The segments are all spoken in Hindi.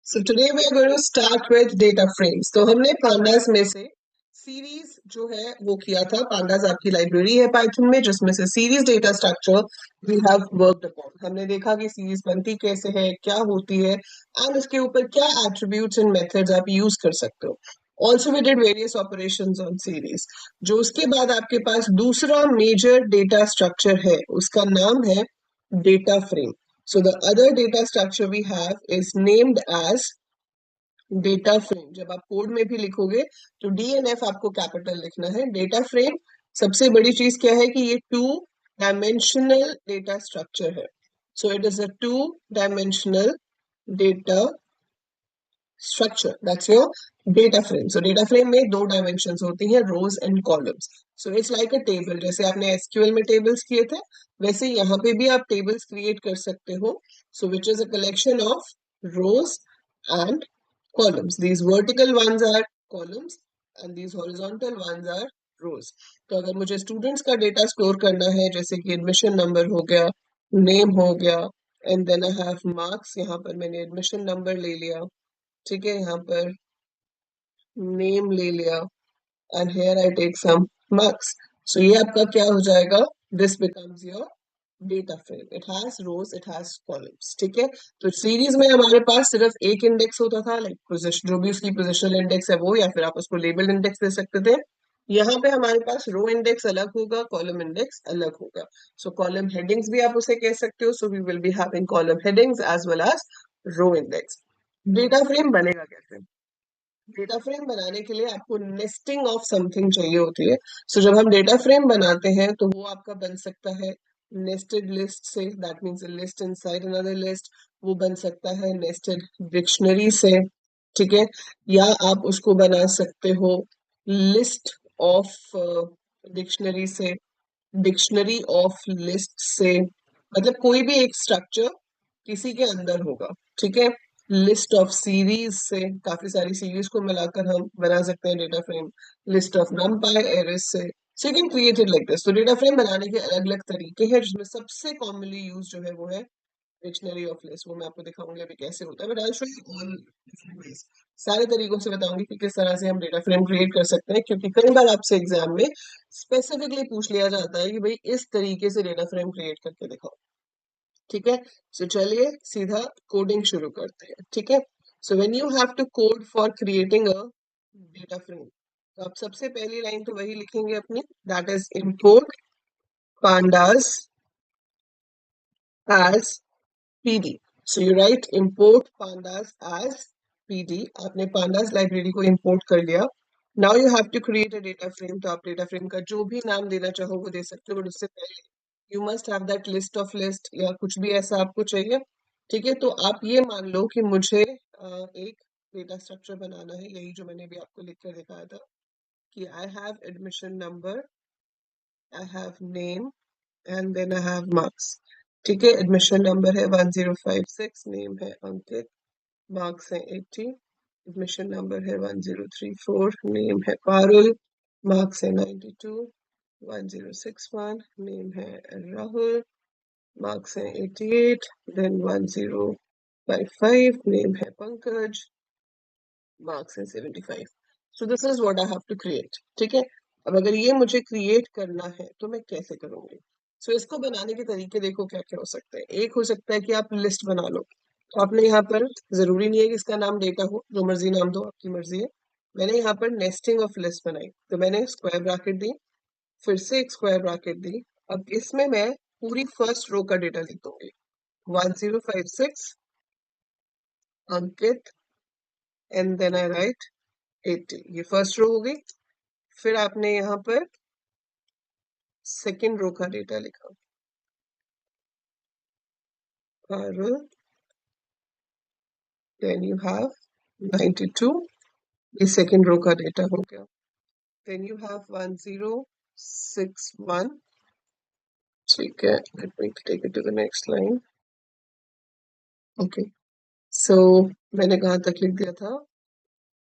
So today we are going to start with data frames. तो हमने pandas में से सीरीज जो है वो किया था. pandas आपकी लाइब्रेरी है पाइथन में जिसमें से series data structure we have worked upon. हमने देखा कि सीरीज बनती कैसे है, क्या होती है एंड उसके ऊपर क्या एट्रीब्यूट्स एंड मेथड्स आप यूज कर सकते हो. Also we did various operations on series. जो उसके बाद आपके पास दूसरा मेजर डेटा स्ट्रक्चर है उसका नाम है data frame. So the other data structure we have is named as data frame. जब आप कोड में भी लिखोगे तो DNF आपको कैपिटल लिखना है. डेटा फ्रेम सबसे बड़ी चीज क्या है कि ये 2 डायमेंशनल डेटा स्ट्रक्चर है. So it is a 2 dimensional data structure. That's your data frame. So data frame में 2 डायमेंशंस होती हैं, rows and columns. So it's like a table. जैसे आपने SQL में tables किए थे वैसे यहाँ पे भी आप tables create कर सकते हो. So which is a collection of rows and columns. These vertical ones are columns and these horizontal ones are rows. तो अगर मुझे students का data store करना है जैसे कि admission number हो गया, name हो गया and then I have marks. यहाँ पर मैंने admission number ले लिया, ठीक है, यहाँ पर नेम ले लिया and here I take some marks. So ये आपका क्या हो जाएगा, this becomes your data frame. It has rows, it has columns. ठीक है, तो सीरीज में हमारे पास सिर्फ एक इंडेक्स होता था, लाइक पोजीशन, जो भी उसकी पोजिशनल इंडेक्स है वो, या फिर आप उसको लेबल इंडेक्स दे सकते थे. यहाँ पे हमारे पास रो इंडेक्स अलग होगा, कॉलम इंडेक्स अलग होगा. सो कॉलम हेडिंग्स भी आप उसे कह सकते हो. So we will be having column headings as well as row index. Data frame बनेगा कैसे? डेटा फ्रेम बनाने के लिए आपको नेस्टिंग ऑफ समथिंग चाहिए होती है. सो जब हम डेटा फ्रेम बनाते हैं तो वो आपका बन सकता है नेस्टेड लिस्ट से, that means a list inside another list. वो बन सकता है नेस्टेड डिक्शनरी से, ठीक है, या आप उसको बना सकते हो लिस्ट ऑफ डिक्शनरी से, डिक्शनरी ऑफ लिस्ट से. मतलब कोई भी एक स्ट्रक्चर किसी के अंदर होगा, ठीक है. लिस्ट ऑफ सीरीज से, काफी सारी सीरीज को मिलाकर हम बना सकते हैं data frame. List of numpy arrays से. So you can create it like this. तो डेटा फ्रेम बनाने के अलग अलग तरीके हैं जिसमें सबसे कॉमनली यूज जो है वो है डिक्शनरी ऑफ लिस्ट. वो मैं आपको दिखाऊंगी अभी कैसे होता है, but I show you all different ways. सारे तरीकों से बताऊंगी कि किस तरह से हम डेटा फ्रेम क्रिएट कर सकते हैं, क्योंकि कई बार आपसे एग्जाम में स्पेसिफिकली पूछ लिया जाता है कि भाई इस तरीके से डेटा फ्रेम क्रिएट करके दिखाओ. ठीक है, सो चलिए सीधा कोडिंग शुरू करते हैं. ठीक है, so when you have to code for creating a data frame, तो आप सबसे पहली लाइन तो वही लिखेंगे अपनी, that is import pandas as pd. So you write import pandas as pd. आपने pandas लाइब्रेरी को इंपोर्ट कर लिया. Now you have to create a data frame. तो आप डेटा फ्रेम का जो भी नाम देना चाहो वो दे सकते हो, बट उससे पहले you must have that list of list या कुछ भी ऐसा आपको चाहिए. ठीक है, तो आप ये मान लो कि मुझे एक डेटा स्ट्रक्चर बनाना है, यही जो मैंने भी आपको लिख कर दिखाया था कि I have admission number, I have name and then I have marks. ठीक है, एडमिशन नंबर है 1056, नेम है अंकित, मार्क्स है 80. एडमिशन नंबर है 1034, नेम है पारुल, मार्क्स है 92. 1061, नेम है राहुल, मार्क्स है 88. देन 1055, नेम है पंकज, मार्क्स है 75. So this is what I have to create. ठीक है, अब अगर ये मुझे क्रिएट करना है तो मैं कैसे करूंगी? सो इसको बनाने के तरीके देखो क्या क्या हो सकते हैं. एक हो सकता है कि आप लिस्ट बना लो. तो आपने यहाँ पर, जरूरी नहीं है कि इसका नाम डेटा हो, जो मर्जी नाम दो, आपकी मर्जी है. मैंने यहाँ पर नेस्टिंग ऑफ लिस्ट बनाई, तो मैंने स्क्वायर ब्रैकेट दी, फिर से एक स्क्वायर ब्रैकेट दी. अब इसमें मैं पूरी फर्स्ट रो का डेटा लिख दूंगी. 1056 अंकित एंड देन आई राइट 80. ये फर्स्ट रो हो गई. फिर आपने यहाँ पर सेकेंड रो का डेटा लिखा, पारुल, देन यू हैव 92. ये सेकेंड रो का डेटा हो गया. Then you have 1061. ठीक है, let me take it to the next line. Okay, so मैंने कहाँ तक लिख दिया था?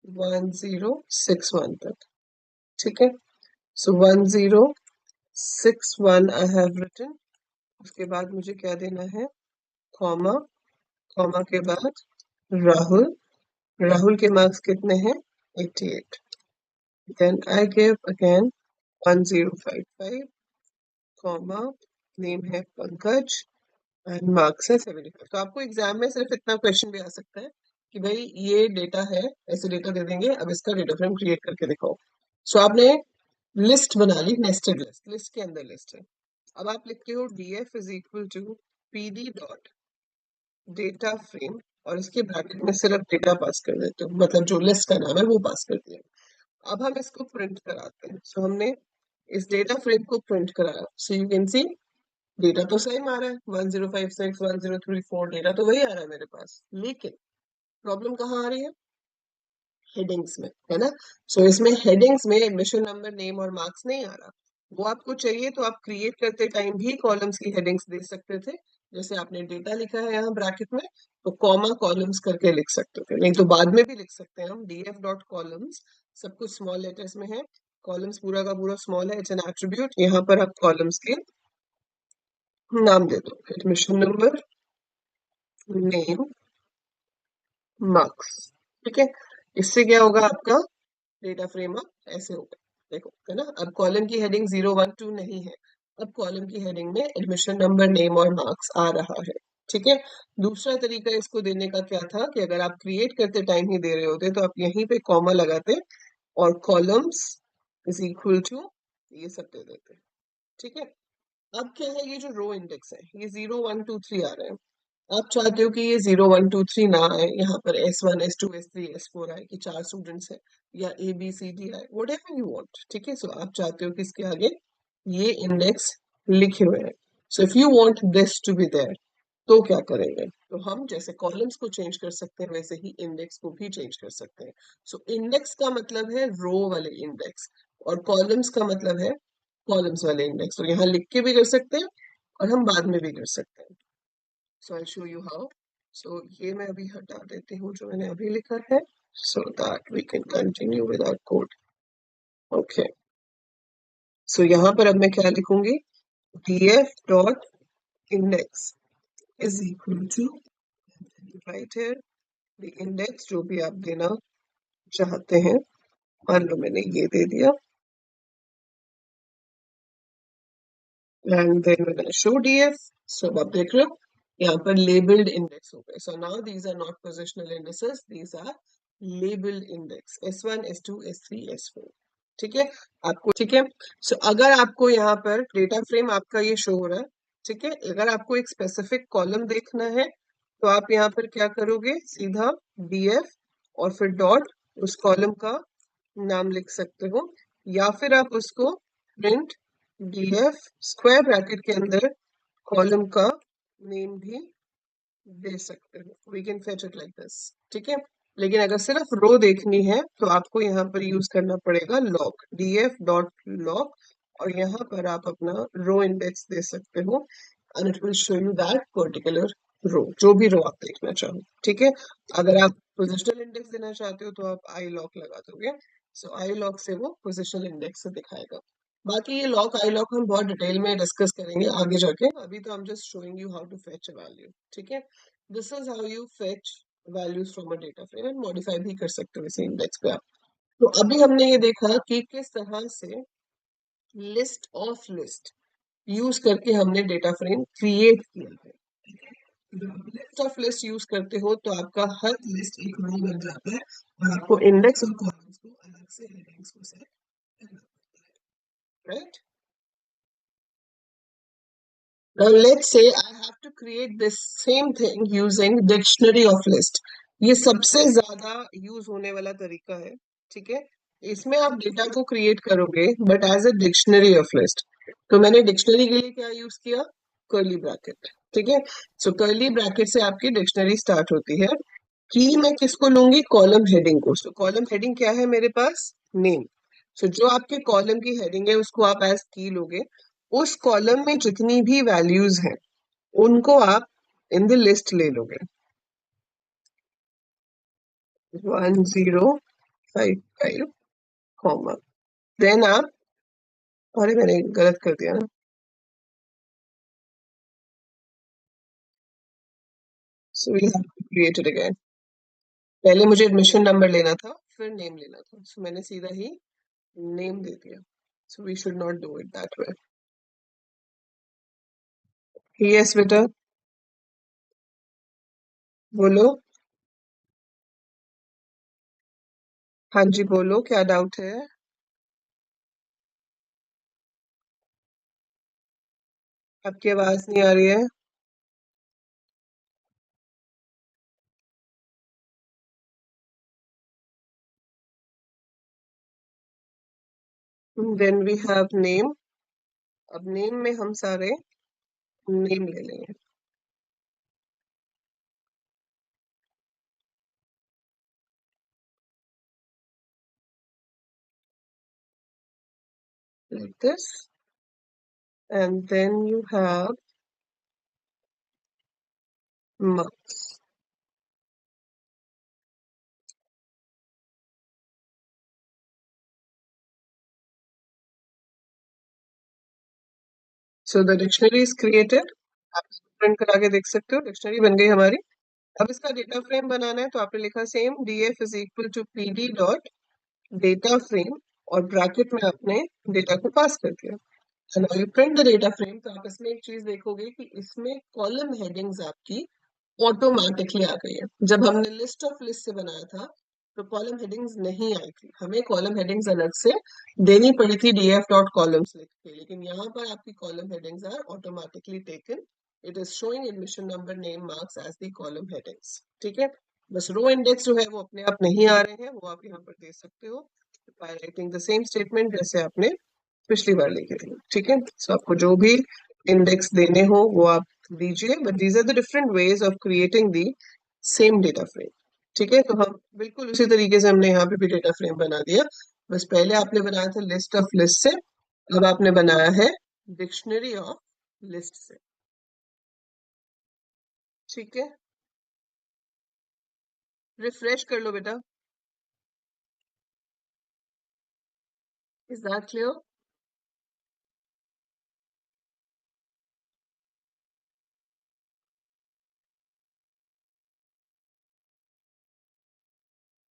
1061 तक. ठीक है, सो 1061 आई हैव रिटन. उसके बाद मुझे क्या देना है? कॉमा, कॉमा के बाद राहुल, राहुल के मार्क्स कितने हैं? 88. Then I give again 1055, comma, name है पंकज एंड मार्क्स है 75. तो आपको एग्जाम में सिर्फ इतना क्वेश्चन भी आ सकता है कि भाई ये डेटा है, ऐसे डेटा दे देंगे, अब इसका डेटा फ्रेम क्रिएट करके दिखाओ. सो आपने लिस्ट बना ली, नेस्टेड लिस्ट, लिस्ट के अंदर लिस्ट है. अब आप लिखते हो df is equal to pd dot data frame और इसके ब्रैकेट में सिर्फ डेटा पास कर देते हो, मतलब जो लिस्ट का नाम है वो पास कर दिया. अब हम इसको प्रिंट कराते हैं. सो हमने इस डेटा फ्रेम को प्रिंट कराया. सो यू कैन सी डेटा तो सेम आ रहा है, 1056 1034 डेटा तो वही आ रहा है मेरे पास, लेकिन प्रॉब्लम कहाँ आ रही है? हेडिंग्स में, है ना. सो इसमें हेडिंग्स में एडमिशन नंबर, नेम और मार्क्स नहीं आ रहा. वो आपको चाहिए तो आप क्रिएट करते टाइम भी कॉलम्स की हेडिंग्स दे सकते थे. जैसे आपने डेटा लिखा है यहाँ ब्रैकेट में, तो कॉमा कॉलम्स करके लिख सकते थे, नहीं तो बाद में भी लिख सकते हैं हम df डॉट कॉलम्स. सब कुछ स्मॉल लेटर्स में है, कॉलम्स पूरा का पूरा स्मॉल है, इट्स एन एट्रीब्यूट. यहाँ पर आप कॉलम्स के नाम दे दो, एडमिशन नंबर, नेम, मार्क्स. ठीक है. इससे क्या होगा, आपका डेटा फ्रेम अब ऐसे होगा. देखो, है ना. अब कॉलम की हेडिंग 012 नहीं है, अब कॉलम की हेडिंग में एडमिशन नंबर, नेम और मार्क्स आ रहा है. ठीक है. दूसरा तरीका इसको देने का क्या था कि अगर आप क्रिएट करते टाइम ही दे रहे होते तो आप यहीं पे कॉमा लगाते और कॉलम्स इज इक्वल टू ये सब दे देते. ठीक है. अब क्या है, ये जो रो इंडेक्स है ये 0123 आ रहे हैं. आप चाहते हो कि ये 0123 ना आए, यहाँ पर S1 S2 S3 S4 आए कि 4 स्टूडेंट्स है, या ABCD आए, वट एवर यू वॉन्ट. ठीक है. सो आप चाहते हो कि इसके आगे ये इंडेक्स लिखे हुए हैं. So if you want this to be there, तो क्या करेंगे, तो हम जैसे कॉलम्स को चेंज कर सकते हैं वैसे ही इंडेक्स को भी चेंज कर सकते हैं. सो इंडेक्स का मतलब है रो वाले इंडेक्स, और कॉलम्स का मतलब है कॉलम्स वाले इंडेक्स. तो यहाँ लिख के भी कर सकते हैं और हम बाद में भी कर सकते हैं. सो आई शो यू हाउ. सो ये मैं अभी हटा देती हूँ जो मैंने अभी लिखा है, so that we can continue with our code. Okay. So यहाँ पर अब मैं क्या लिखूंगी, df dot index is equal to, right here, the index जो भी आप देना चाहते हैं, मान लो मैंने ये दे दिया, and then we're going to show df. So अब आप देख रहे हो यहाँ पर labeled index हो गए. So now these are not positional indices, these are labeled index S1 S2 S3 S4. ठीक है. आपको, ठीक है. सो अगर आपको यहाँ पर डेटा फ्रेम आपका ये शो हो रहा है, ठीक है, अगर आपको एक स्पेसिफिक कॉलम देखना है तो आप यहाँ पर क्या करोगे, सीधा df और फिर डॉट उस कॉलम का नाम लिख सकते हो, या फिर आप उसको प्रिंट df स्क्वायर ब्रैकेट के अंदर कॉलम का नेम भी दे सकते हो. We can fetch it like this. ठीक है. लेकिन अगर सिर्फ रो देखनी है तो आपको यहाँ पर यूज करना पड़ेगा लॉग, df डॉट लॉग, और यहाँ पर आप अपना रो इंडेक्स दे सकते हो and it will show you that particular row, जो भी रो आप देखना चाहो. ठीक है. अगर आप पोजिशनल इंडेक्स देना चाहते हो तो आप आई लॉक लगा दोगे. सो आई लॉक से वो पोजिशनल इंडेक्स से दिखाएगा. बाकी ये लॉक आई लॉक हम बहुत डिटेल में डिस्कस करेंगे आगे जाके, अभी तो हम just showing you how to fetch a value. ठीक है. This is how you fetch values from a data frame, and modify भी कर सकते हो इसी इंडेक्स पे आप. तो अभी हमने ये देखा कि किस तरह से लिस्ट ऑफ लिस्ट यूज करके हमने डेटा फ्रेम क्रिएट किया है. लिस्ट ऑफ लिस्ट यूज करते हो तो आपका हर लिस्ट एक रो बन जाता है और आपको इंडेक्स और कॉलम्स को अलग से हेडिंग्स को सेट करना, right. Now let's say I have to create this same thing using dictionary of list. ये सबसे ज्यादा यूज होने वाला तरीका है. ठीक है. इसमें आप डेटा को क्रिएट करोगे but as a dictionary of list. तो मैंने डिक्शनरी के लिए क्या यूज किया, कर्ली ब्रैकेट. ठीक है. सो कर्ली ब्रैकेट से आपकी डिक्शनरी स्टार्ट होती है. की मैं किसको लूंगी, कॉलम हेडिंग को. सो कॉलम हेडिंग क्या है मेरे पास, नेम. सो जो आपके कॉलम की हेडिंग है उसको आप एज की लोगे. उस कॉलम में जितनी भी वैल्यूज हैं उनको आप इन द लिस्ट ले लोगे, 1055, कॉमा, देन आप, अरे मैंने गलत कर दिया ना. So we have to create it again. पहले मुझे एडमिशन नंबर लेना था, फिर नेम लेना था, सो मैंने सीधा ही नेम दे दिया. So we should not do it that way. Yes बेटा, बोलो. हाँ जी बोलो, क्या डाउट है? आपकी आवाज नहीं आ रही है. Then we have name. अब नेम में हम सारे नेम ले लेंगे. Like this, and then you have marks. So the dictionary is created. आप प्रिंट करा के देख सकते हो, डिक्शनरी बन गई हमारी. अब इसका डेटा फ्रेम बनाना है, तो आपने लिखा same df is equal to pd dot data frame, और ब्रैकेट में आपने डेटा को पास कर दिया. And now you print the data frame, तो आप इसमें एक चीज देखोगे कि इसमें कॉलम हेडिंग्स आपकी ऑटोमेटिकली आ गई है. जब हमने लिस्ट ऑफ लिस्ट से बनाया था, तो कॉलम हेडिंग्स नहीं आई थी, हमें कॉलम हेडिंग्स अलग से देनी पड़ी थी df डॉट कॉलम्स लिख के. लेकिन यहाँ पर आपकी column headings are automatically taken. It is showing admission number name marks as the column headings. ठीक है. बस रो इंडेक्स जो है वो अपने आप नहीं आ रहे हैं, वो आप यहाँ पर दे सकते हो by writing the same statement जैसे आपने पिछली बार लिखे थे. ठीक है. सो आपको जो भी इंडेक्स देने हो वो आप दीजिए, but these are the different ways of creating the same data frame. ठीक है. तो हम बिल्कुल उसी तरीके से हमने यहाँ पे भी डेटा फ्रेम बना दिया. बस पहले आपने बनाया था लिस्ट ऑफ लिस्ट से, अब आपने बनाया है डिक्शनरी ऑफ लिस्ट से. ठीक है. रिफ्रेश कर लो बेटा. Is that clear?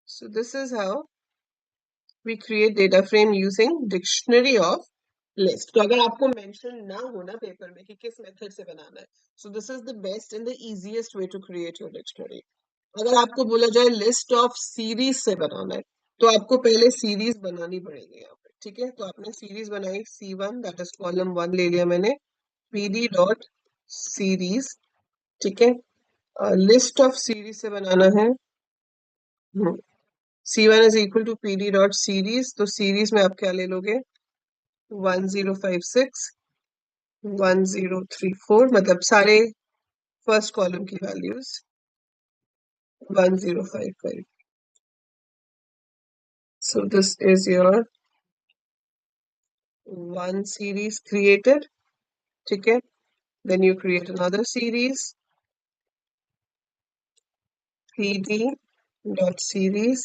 So this is how we create data frame using dictionary of list. तो अगर आपको मेंशन ना हो ना पेपर में कि किस मेथड से बनाना है, so this is the best and the easiest way to create your dictionary. अगर आपको बोला जाए लिस्ट ऑफ सीरीज से बनाना है, तो आपको पहले सीरीज बनानी पड़ेगी यहाँ पे. ठीक है. तो आपने सीरीज बनाई C1, दैट इज कॉलम 1 ले लिया मैंने, pd डॉट सीरीज. ठीक है. लिस्ट ऑफ सीरीज से बनाना है. C1 is equal to pd dot series. तो सीरीज में आप क्या ले लोगे? 1056 1034, मतलब सारे फर्स्ट कॉलम की values 1055. So this is your one series created. ठीक है. Then you create another series, pd dot series,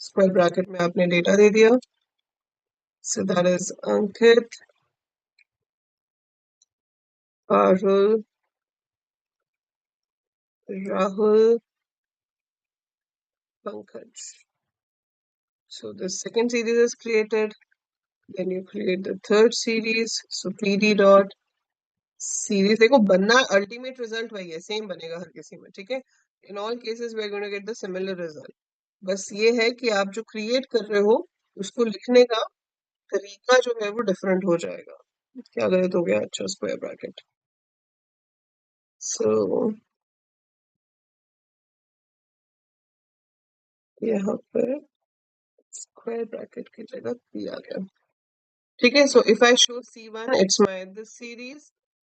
square bracket में आपने डेटा दे दिया. So that is Ankit, Parul, Rahul, Pankaj. So the second series is created. Then you create the third series. So pd dot series. देखो बनना अल्टीमेट रिजल्ट वही है, सेम बनेगा हर किसी में. ठीक है. In all cases we are going to get the similar result. बस ये है कि आप जो क्रिएट कर रहे हो उसको लिखने का तरीका जो है वो डिफरेंट हो जाएगा. क्या गलत हो गया? अच्छा, स्क्वायर ब्रैकेट. सो यहाँ पर स्क्वायर ब्रैकेट की जगह p आ गया. ठीक है. So if I show C1, it's my this series,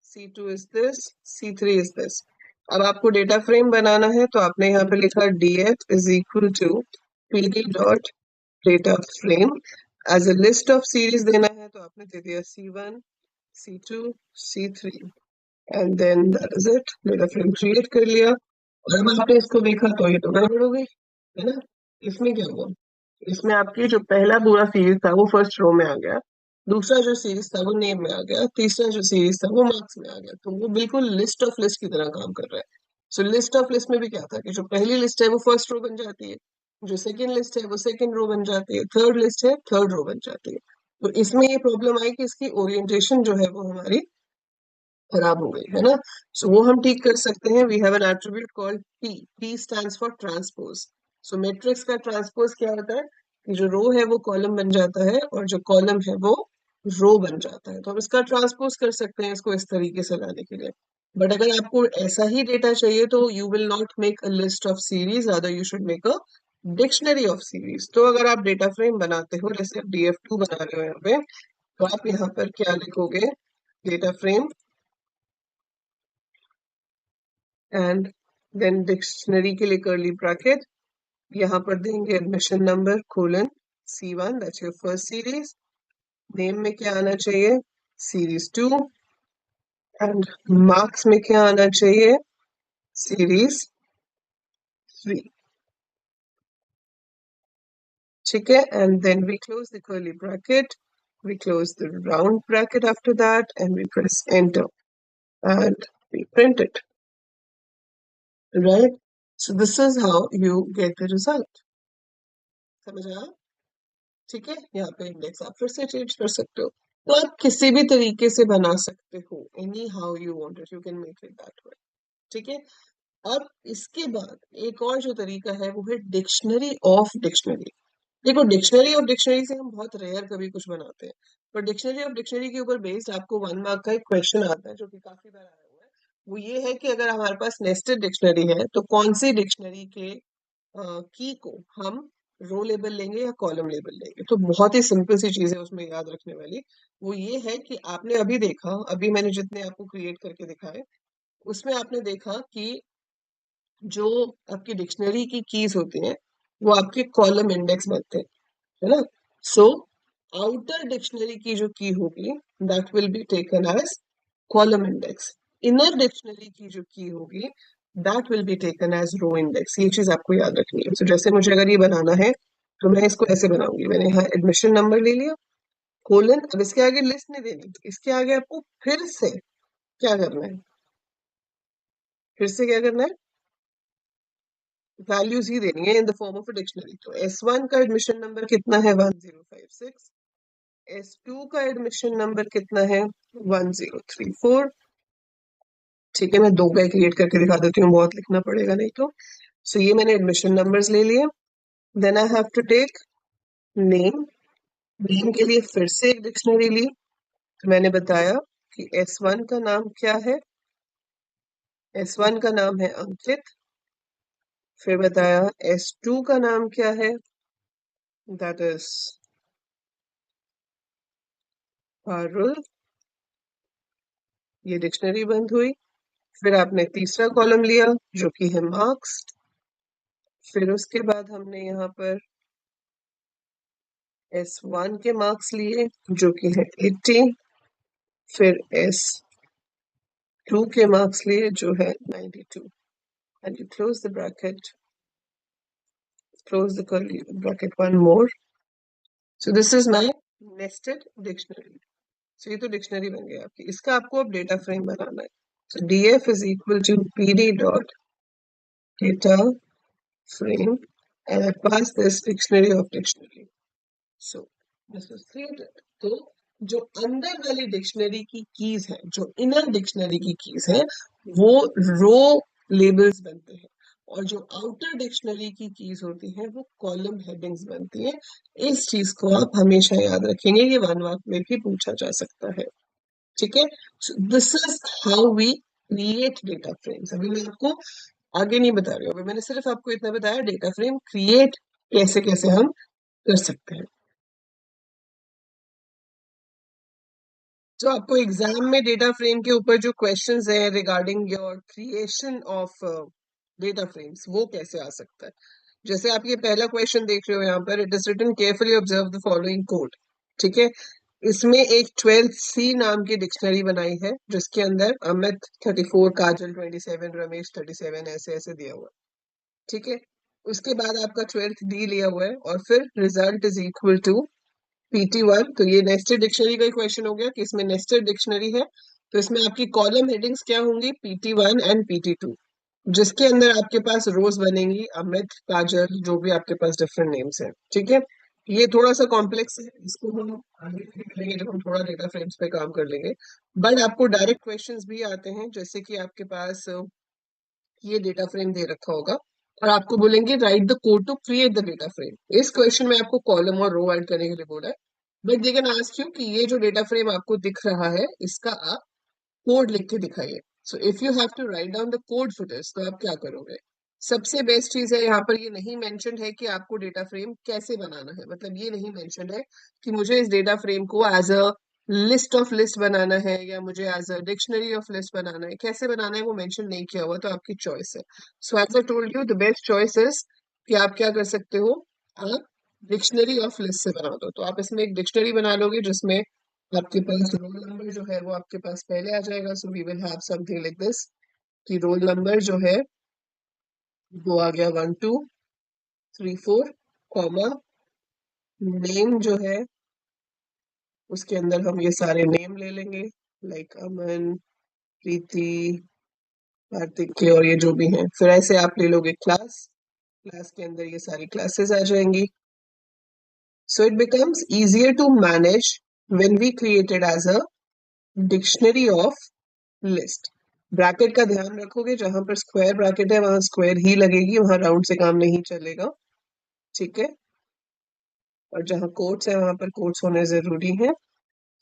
C2 is this, C3 is this. अब आपको डेटा फ्रेम बनाना है, तो आपने यहाँ पे लिखा df is equal to pd dot data frame. As a list of series देना है, तो आपने दे दिया C1, C2, C3, and then that is it. Data frame create कर लिया. और अब आपने इसको देखा तो ये तो गड़बड़ हो गई है ना. इसमें क्या हुआ? इसमें आपकी जो पहला पूरा सीरीज था वो फर्स्ट रो में आ गया, दूसरा जो सीरीज था वो नेम में आ गया, तीसरा जो सीरीज था वो मार्क्स में आ गया. तो वो बिल्कुल लिस्ट ऑफ लिस्ट की तरह काम कर रहा है. सो लिस्ट ऑफ लिस्ट में भी क्या था कि जो पहली लिस्ट है वो फर्स्ट रो बन जाती है, जो सेकंड लिस्ट है वो सेकंड रो बन जाती है, थर्ड लिस्ट है थर्ड रो बन जाती है। तो इसमें ये प्रॉब्लम आई कि इसकी ओरिएंटेशन जो है वो हमारी खराब हो गई है ना। सो वो हम ठीक कर सकते हैं। We have an attribute called P. P stands for transpose. So matrix का ट्रांसपोज क्या होता है कि जो रो है वो कॉलम बन जाता है और जो कॉलम है वो रो बन जाता है। तो हम इसका ट्रांसपोज कर सकते हैं इसको इस तरीके से लाने के लिए। बट अगर आपको ऐसा ही डेटा चाहिए तो you will not make a list of series, other you should make a dictionary of series. तो अगर आप डेटा फ्रेम बनाते हो, जैसे आप DF2 बना रहे हो यहाँ पे, तो आप यहाँ पर क्या लिखोगे, data frame and then dictionary के लिए कर्ली ब्रैकेट, यहाँ पर देंगे admission number colon C1, that's your first series. Name में क्या आना चाहिए, सीरीज 2। एंड मार्क्स में क्या आना चाहिए, सीरीज 3। ठीक है, and then we close the curly bracket, we close the round bracket after that, and we press enter and we print it, right? So this is how you get the result. समझ आया? ठीक है, यहाँ पे इंडेक्स आप फिर से चेंज कर सकते हो। तो आप किसी भी तरीके से बना सकते हो, any how you want it, you can make it that वे। ठीक है, अब इसके बाद एक और जो तरीका है वो है डिक्शनरी ऑफ डिक्शनरी। देखो, डिक्शनरी ऑफ डिक्शनरी से हम बहुत रेयर कभी कुछ बनाते हैं, पर डिक्शनरी ऑफ डिक्शनरी के ऊपर बेस्ड आपको 1 मार्क का एक क्वेश्चन आता है जो कि काफी बार आया हुआ है। वो ये है कि अगर हमारे पास नेस्टेड डिक्शनरी है तो कौन सी डिक्शनरी के की को हम रो लेबल लेंगे या कॉलम लेबल लेंगे। तो बहुत ही सिंपल सी चीज है उसमें याद रखने वाली। वो ये है कि आपने अभी देखा, अभी मैंने जितने आपको क्रिएट करके दिखाए उसमें आपने देखा कि जो आपकी डिक्शनरी की कीज होती हैं वो आपके कॉलम इंडेक्स बनते हैं, है ना। सो आउटर डिक्शनरी की जो की होगी that will be taken as column index. Inner dictionary की जो की होगी that will be taken as row index. ये चीज आपको याद रखनी है। So, जैसे मुझे अगर ये बनाना है तो मैं इसको ऐसे बनाऊंगी। मैंने यहाँ एडमिशन नंबर ले लिया, कोलन, अब इसके आगे लिस्ट नहीं देनी, इसके आगे आपको फिर से क्या करना है, फिर से क्या करना है, वैल्यूज ही देनी है in the form of a dictionary. तो S1 का एडमिशन नंबर कितना है, 1056। S2 का एडमिशन नंबर कितना है, 1034। ठीक है, मैं दो का क्रिएट करके दिखा देती हूँ, बहुत लिखना पड़ेगा नहीं तो। सो ये मैंने एडमिशन नंबर्स ले लिए। Then I have to take name. Name के लिए फिर से एक डिक्शनरी ली। तो मैंने बताया कि S1 का नाम क्या है, S1 का नाम है अंकित। फिर बताया S2 का नाम क्या है, दैट इज पारुल। ये डिक्शनरी बंद हुई। फिर आपने तीसरा कॉलम लिया जो कि है मार्क्स। फिर उसके बाद हमने यहाँ पर S1 के मार्क्स लिए जो कि है 80। फिर S2 के मार्क्स लिए जो है 92। And you close the bracket, close the curly bracket one more. So this is my nested dictionary. So ये तो डिक्शनरी बन गई आपकी। इसका आपको अब डेटा फ्रेम बनाना है। So df is equal to pd dot data frame and I pass this dictionary of dictionary. So this is created. तो जो अंदर वाली डिक्शनरी की कीज है, जो इनर डिक्शनरी की कीज है, वो रो लेबल्स बनते हैं और जो आउटर डिक्शनरी की कीज होती हैं वो कॉलम हेडिंग्स बनती हैं। इस चीज को आप हमेशा याद रखेंगे, ये 1 मार्क में भी पूछा जा सकता है। ठीक है, this is how we create data frames. अभी मैं आपको आगे नहीं बता रही हूँ, अभी मैंने सिर्फ आपको इतना बताया डेटा फ्रेम क्रिएट कैसे कैसे हम कर सकते हैं। जो आपको एग्जाम में डेटा फ्रेम के ऊपर जो क्वेश्चंस हैं regarding your creation of data frames, वो कैसे आ सकता है। जैसे आप ये पहला क्वेश्चन देख रहे हो यहाँ पर, it is written carefully observe the following code. ठीक है, इसमें एक 12C नाम की डिक्शनरी बनाई है जिसके अंदर अमित 34, काजल 27, रमेश 37 ऐसे ऐसे दिया हुआ है। ठीक है, उसके बाद आपका 12th D लिया हुआ है और फिर result is equal to PT1। तो ये नेस्टेड डिक्शनरी का ही क्वेश्चन हो गया कि इसमें नेस्टेड डिक्शनरी है तो इसमें आपकी कॉलम हेडिंग्स क्या होंगी, PT1 एंड PT2। जिसके अंदर आपके पास रोज बनेंगी अमित, काजल, जो भी आपके पास डिफरेंट नेम्स हैं। ठीक है, ये थोड़ा सा कॉम्प्लेक्स है, इसको हम आगे करेंगे जब हम थोड़ा डेटा फ्रेम्स पे काम कर लेंगे। बट आपको डायरेक्ट क्वेश्चंस भी आते हैं, जैसे कि आपके पास ये डेटा फ्रेम दे रखा होगा और आपको बोलेंगे write the code to create the data frame. इस क्वेश्चन में आपको कॉलम और रो ऐड करने के लिए बोला है, but they can ask you कि ये जो डेटा फ्रेम आपको दिख रहा है इसका आप कोड लिख के दिखाइए। So if you have to write down the code for this, तो आप क्या करोगे? सबसे बेस्ट चीज है, यहाँ पर ये नहीं मेंशन्ड है कि आपको डेटा फ्रेम कैसे बनाना है, मतलब ये नहीं मेंशन्ड है कि मुझे इस डेटा फ्रेम को as a list of list बनाना है या मुझे as a dictionary of list बनाना है, कैसे बनाना है वो मेंशन नहीं किया हुआ, तो आपकी चॉइस है। So as I told you, the best choice is कि आप क्या कर सकते हो, आप डिक्शनरी ऑफ लिस्ट से बना दो। तो आप इसमें एक डिक्शनरी बना लोगे जिसमें आपके पास रोल नंबर जो है वो आपके पास पहले आ जाएगा। So we will have something like this कि रोल नंबर जो है वो आ गया 1 2 3 4, कॉमा नेम जो है उसके अंदर हम ये सारे नेम ले लेंगे, लाइक अमन, प्रीति, कार्तिक के और ये जो भी हैं। फिर ऐसे आप ले लोगे क्लास, क्लास के अंदर ये सारी क्लासेस आ जाएंगी। So it becomes easier to manage when we create it as a dictionary of list। Bracket का ध्यान रखोगे, जहां पर स्क्वायर ब्रैकेट है वहां स्क्वायर ही लगेगी, वहां राउंड से काम नहीं चलेगा। ठीक है, और जहां कोट्स है वहां पर कोट्स होने जरूरी है।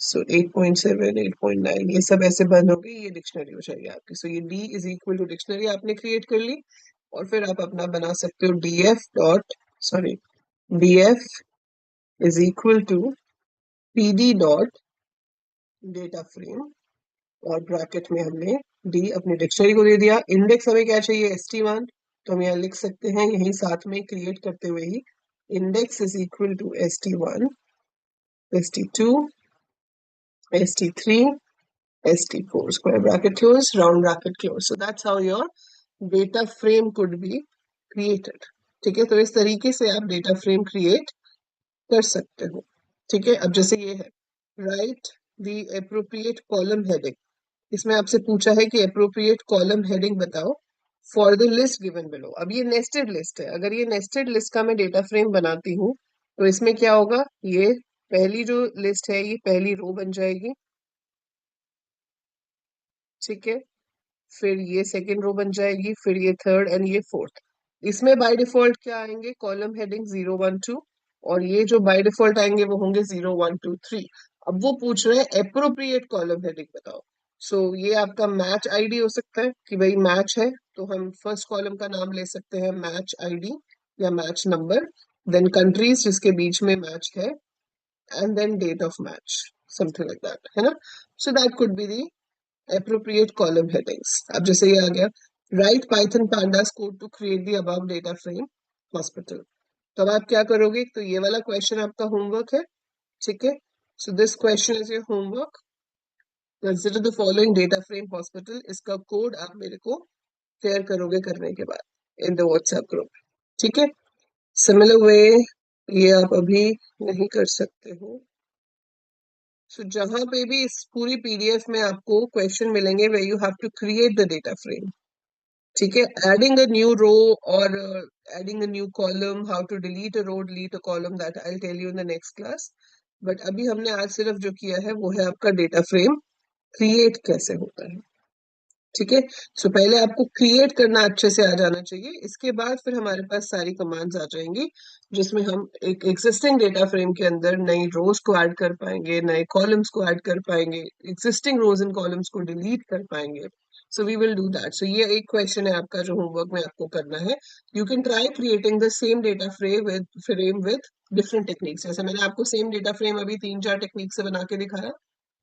सो 8.7, 8.9 ये सब ऐसे बंद हो गई, ये डिक्शनरी हो जाएगी आपकी। सो ये D is equal to dictionary आपने क्रिएट कर ली, और फिर आप अपना बना सकते हो DF is equal to PD dot data frame, और ब्रैकेट में हमने डी अपनी डिक्शनरी को दे दिया। इंडेक्स हमें क्या चाहिए, st1, तो हम यहाँ लिख सकते हैं यही साथ में क्रिएट करते हुए ही, index is equal to st1, st2, st3, st4, square bracket close, round bracket close। So that's how your data frame could be created। ठीक है, तो इस तरीके से आप डेटा फ्रेम क्रिएट कर सकते हो। ठीक है, अब जैसे ये है right the appropriate column heading, इसमें आपसे पूछा है कि एप्रोप्रिएट कॉलम हेडिंग बताओ for the list given below. अब ये नेस्टेड लिस्ट है, अगर ये नेस्टेड लिस्ट का मैं डेटा फ्रेम बनाती हूँ तो इसमें क्या होगा, ये पहली जो लिस्ट है ये पहली रो बन जाएगी। ठीक है, फिर ये सेकेंड रो बन जाएगी, फिर ये थर्ड एंड ये फोर्थ। इसमें बाय डिफॉल्ट क्या आएंगे, कॉलम हेडिंग 0 1 2, और ये जो बाय डिफॉल्ट आएंगे वो होंगे 0 1 2 3। अब वो पूछ रहे हैं एप्रोप्रिएट कॉलम हेडिंग बताओ। सो ये आपका मैच आईडी हो सकता है कि भाई मैच है, तो हम फर्स्ट कॉलम का नाम ले सकते हैं मैच आईडी या मैच नंबर, देन कंट्रीज जिसके बीच में मैच है, and then date of match, something like that, है ना। So that could be the appropriate column headings। अब जैसे ये आ गया write python pandas code to create the above data frame hospital, तो अब आप क्या करोगे, तो ये वाला क्वेश्चन आपका होमवर्क है। ठीक है, so this question is your homework, consider the following data frame hospital. इसका कोड आप मेरे को शेयर करोगे करने के बाद इन द व्हाट्सएप ग्रुप। ठीक है, सिमिलर वे ये आप अभी नहीं कर सकते हो। सो जहां पे भी इस पूरी पीडीएफ में आपको क्वेश्चन मिलेंगे way you have to create the data frame. ठीक है, एडिंग अ न्यू रो और adding a new column, how to delete a row, delete a column, that I tell you in the next class. But अभी हमने आज सिर्फ जो किया है वो है आपका डेटा फ्रेम क्रिएट कैसे होता है। ठीक है, सो पहले आपको क्रिएट करना अच्छे से आ जाना चाहिए, इसके बाद फिर हमारे पास सारी कमांड्स आ जाएंगी जिसमें हम एक एग्जिस्टिंग डेटा फ्रेम के अंदर नई रोज को ऐड कर पाएंगे, नए कॉलम्स को ऐड कर पाएंगे, एग्जिस्टिंग रोज एंड कॉलम्स को डिलीट कर पाएंगे। So we will do that. So ये एक क्वेश्चन है आपका जो होमवर्क में आपको करना है। You can try creating the same data frame with different techniques. जैसे मैंने आपको सेम डेटा फ्रेम अभी 3 4 टेक्निक से बना के दिखाया,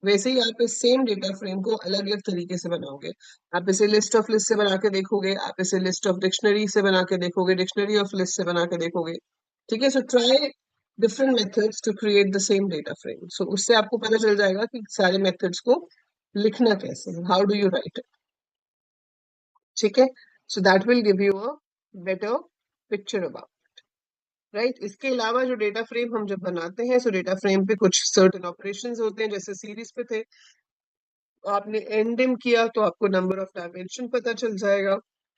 वैसे ही आप इस सेम डेटा फ्रेम को अलग अलग तरीके से बनाओगे। आप इसे लिस्ट ऑफ लिस्ट से बना के देखोगे, आप इसे लिस्ट ऑफ डिक्शनरी से बना के देखोगे, डिक्शनरी ऑफ लिस्ट से बना के देखोगे। ठीक है, so try different methods to create the same data frame. So उससे आपको पता चल जाएगा कि सारे मेथड्स को लिखना कैसे है, how do you right it. ठीक है, so that will give you a better picture about, right. इसके अलावा जो डेटा फ्रेम हम जब बनाते हैं, सो डेटा फ्रेम पे कुछ सर्टेन ऑपरेशंस होते हैं, जैसे सीरीज पे थे, आपने एंडिम किया तो आपको नंबर ऑफ डायमेंशन पता चल जाएगा।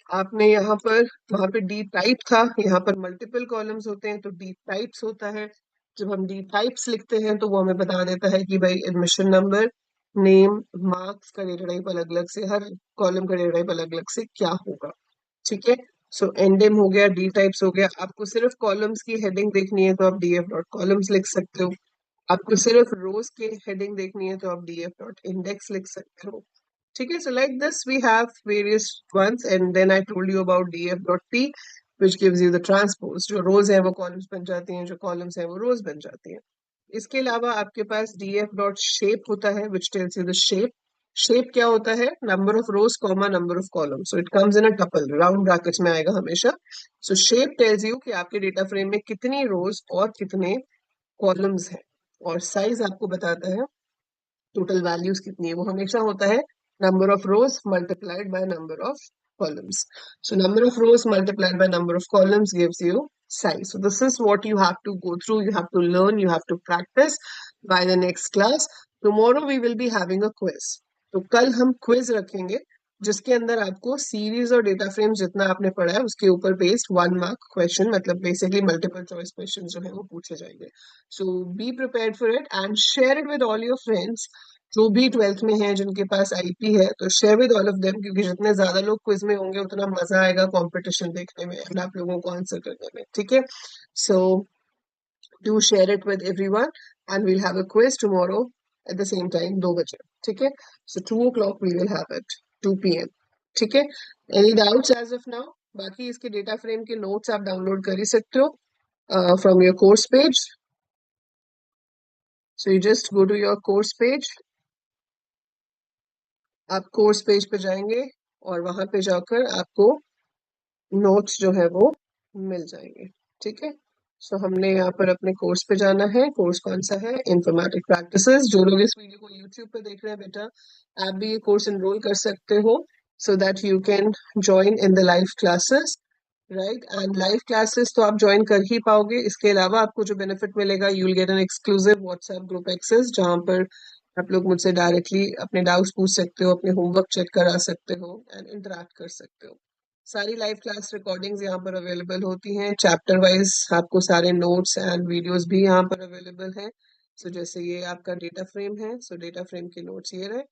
आपने यहाँ पर, वहां पे डी टाइप था, यहाँ पर मल्टीपल कॉलम्स होते हैं तो डी टाइप्स होता है। जब हम डी टाइप्स लिखते हैं तो वो हमें बता देता है कि भाई एडमिशन नंबर, नेम, मार्क्स का डेटा टाइप अलग अलग से, हर कॉलम का डेटा टाइप अलग अलग से क्या होगा। ठीक है। सो एंडेम हो गया, डी टाइप्स हो गया। आपको सिर्फ कॉलम्स की हेडिंग देखनी है तो आप डीएफ डॉट कॉलम्स लिख सकते हो। आपको सिर्फ रोज के हेडिंग देखनी है तो आप डीएफ डॉट इंडेक्स लिख सकते हो। ठीक है। So like this we have various ones and then I told you about df.t which gives you the transpose। जो रोज है वो कॉलम्स बन जाती हैं, जो कॉलम्स है वो रोज बन जाती हैं। इसके अलावा आपके पास df डॉट शेप होता है which tells you the shape। Shape क्या होता है? Number of rose comma number of column, so it comes in a tuple, round brackets में आएगा हमेशा। सो शेप टेल्स यू कि आपके डेटा फ्रेम में कितनी रोज और कितने कॉलम्स हैं। और साइज आपको बताता है टोटल वैल्यूज कितनी है, वो हमेशा होता है number of rose multiplied by number of columns। So number of rows multiplied by number of columns gives you size। So this is what you have to go through, you have to learn, you have to practice by the next class। Tomorrow we will be having a quiz। तो कल हम quiz रखेंगे जिसके अंदर आपको सीरीज और डेटा फ्रेम जितना आपने पढ़ा है उसके ऊपर बेस्ड 1 मार्क क्वेश्चन, मतलब बेसिकली मल्टीपल चॉइस क्वेश्चन जो है वो पूछे जाएंगे। So be prepared for it and share it with all your friends जो भी ट्वेल्थ में है, जिनके पास आईपी है, तो share with all of them, क्योंकि जितने ज्यादा लोग क्विज में होंगे उतना मजा आएगा कंपटीशन देखने में और आप लोगों को आंसर करने में। ठीक है। So do share it with everyone and we'll have a quiz tomorrow at the same time 2 बजे। ठीक है। So 2 o'clock we will have it, 2 PM। ठीक है। Any doubts as of now? बाकी इसके डेटा फ्रेम के नोट्स आप डाउनलोड कर ही सकते हो from your course page. So you just go to your course page, आप कोर्स पेज पे जाएंगे और वहां पे जाकर आपको नोट्स जो है वो मिल जाएंगे। ठीक है। सो हमने यहाँ पर अपने कोर्स पे जाना है। कोर्स कौन सा है? Informatic practices. जो लोग इस वीडियो को यूट्यूब पे देख रहे हैं बेटा, आप भी ये कोर्स एनरोल कर सकते हो so that you can join in the live classes. Right. And live classes तो आप ज्वाइन कर ही पाओगे, इसके अलावा आपको जो बेनिफिट मिलेगा, you will get an exclusive WhatsApp group access जहां पर आप लोग मुझसे डायरेक्टली अपने डाउट्स पूछ सकते हो, अपने होमवर्क चेक करा सकते हो एंड इंटरेक्ट कर सकते हो। सारी लाइव क्लास रिकॉर्डिंग्स यहाँ पर अवेलेबल होती हैं, चैप्टर वाइज आपको सारे नोट्स एंड वीडियोस भी यहाँ पर अवेलेबल हैं। सो जैसे ये आपका डेटा फ्रेम है, सो डेटा फ्रेम के नोट्स ये रहे,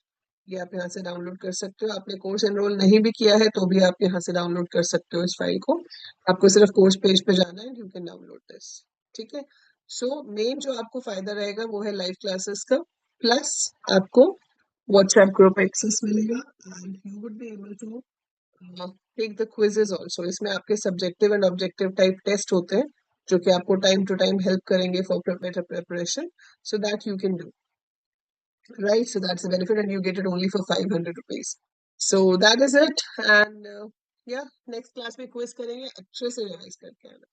ये आप यहाँ से डाउनलोड कर सकते हो। आपने कोर्स एनरोल नहीं भी किया है तो भी आप यहाँ से डाउनलोड कर सकते हो इस फाइल को। आपको सिर्फ कोर्स पेज पे जाना है, यू कैन डाउनलोड दिस। ठीक है। सो मेन जो आपको फायदा रहेगा वो है लाइव क्लासेस का, प्लस आपको व्हाट्सएप ग्रुप एक्सेस मिलेगा and you would be able to take the quizzes also. इसमें आपके subjective and objective type test होते हैं जो कि आपको टाइम टू टाइम हेल्प करेंगे for better preparation, so that you can do, right? So that's the benefit, and you get it only for 500 rupees. So that is it, and yeah, next class में quiz करेंगे, अच्छे से रिवाइज करके आना।